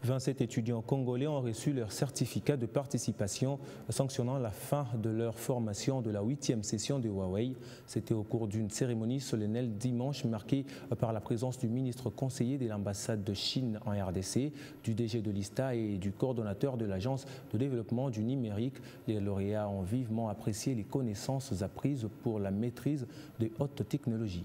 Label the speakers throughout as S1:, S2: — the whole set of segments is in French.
S1: 27 étudiants congolais ont reçu leur certificat de participation sanctionnant la fin de leur formation de la 8e session de Huawei. C'était au cours d'une cérémonie solennelle dimanche marquée par la présence du ministre conseiller de l'ambassade de Chine en RDC, du DG de l'ISTA et du coordonnateur de l'Agence de développement du numérique. Les lauréats ont vivement apprécié les connaissances apprises pour la maîtrise des hautes technologies.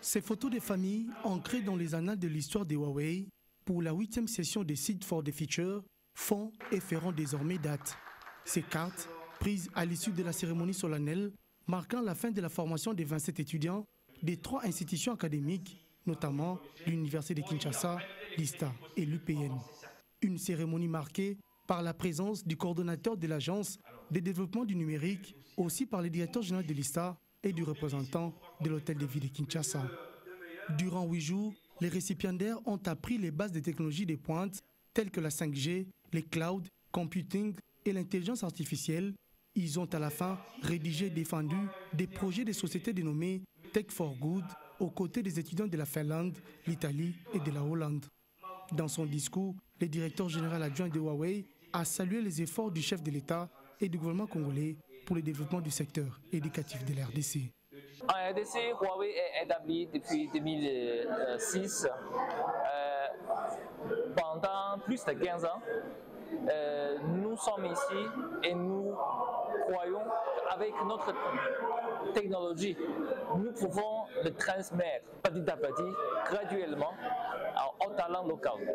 S2: Ces photos des familles ancrées dans les annales de l'histoire de Huawei pour la 8e session des Seed for the Future font et feront désormais date. Ces cartes, prises à l'issue de la cérémonie solennelle, marquant la fin de la formation des 27 étudiants des 3 institutions académiques, notamment l'Université de Kinshasa, l'ISTA et l'UPN. Une cérémonie marquée par la présence du coordonnateur de l'Agence de développement du numérique, aussi par le directeur général de l'ISTA et du représentant de l'Hôtel de Ville de Kinshasa. Durant 8 jours, les récipiendaires ont appris les bases des technologies de pointe telles que la 5G, les clouds, computing et l'intelligence artificielle. Ils ont à la fin rédigé et défendu des projets de sociétés dénommés Tech for Good aux côtés des étudiants de la Finlande, l'Italie et de la Hollande. Dans son discours, le directeur général adjoint de Huawei a salué les efforts du chef de l'État et du gouvernement congolais pour le développement du secteur éducatif de la RDC.
S3: En RDC, Huawei est établi depuis 2006. Pendant plus de 15 ans, nous sommes ici et nous croyons qu'avec notre technologie, nous pouvons le transmettre petit à petit, graduellement, au talent local.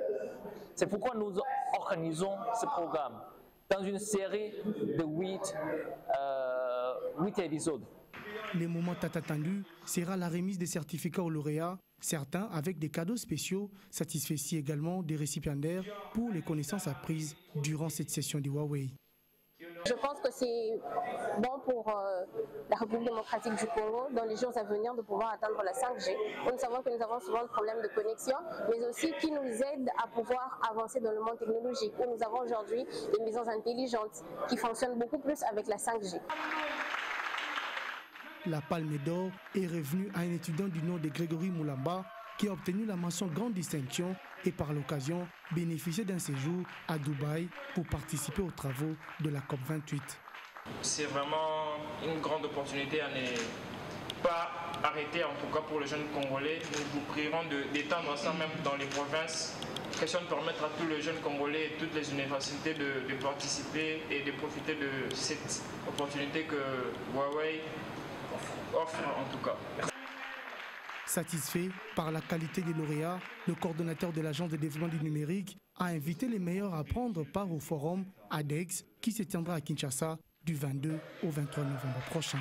S3: C'est pourquoi nous organisons ce programme dans une série de 8 épisodes.
S2: Le moment tant attendu sera la remise des certificats aux lauréats, certains avec des cadeaux spéciaux, satisfaits également des récipiendaires pour les connaissances apprises durant cette session du Huawei.
S4: Je pense que c'est bon pour la République démocratique du Congo dans les jours à venir de pouvoir atteindre la 5G. Nous savons que nous avons souvent des problèmes de connexion, mais aussi qui nous aident à pouvoir avancer dans le monde technologique, où nous avons aujourd'hui des maisons intelligentes qui fonctionnent beaucoup plus avec la 5G.
S2: La Palme d'Or est revenue à un étudiant du nom de Grégory Moulamba qui a obtenu la mention grande distinction et par l'occasion bénéficié d'un séjour à Dubaï pour participer aux travaux de la COP28.
S5: C'est vraiment une grande opportunité à ne pas arrêter, en tout cas pour les jeunes Congolais. Nous vous prierons d'étendre ça même dans les provinces, question de permettre à tous les jeunes Congolais et toutes les universités de participer et de profiter de cette opportunité que Huawei offre en tout cas.
S2: Satisfait par la qualité des lauréats, le coordonnateur de l'Agence de développement du numérique a invité les meilleurs à prendre part au forum ADEX qui se tiendra à Kinshasa du 22 au 23 novembre prochain.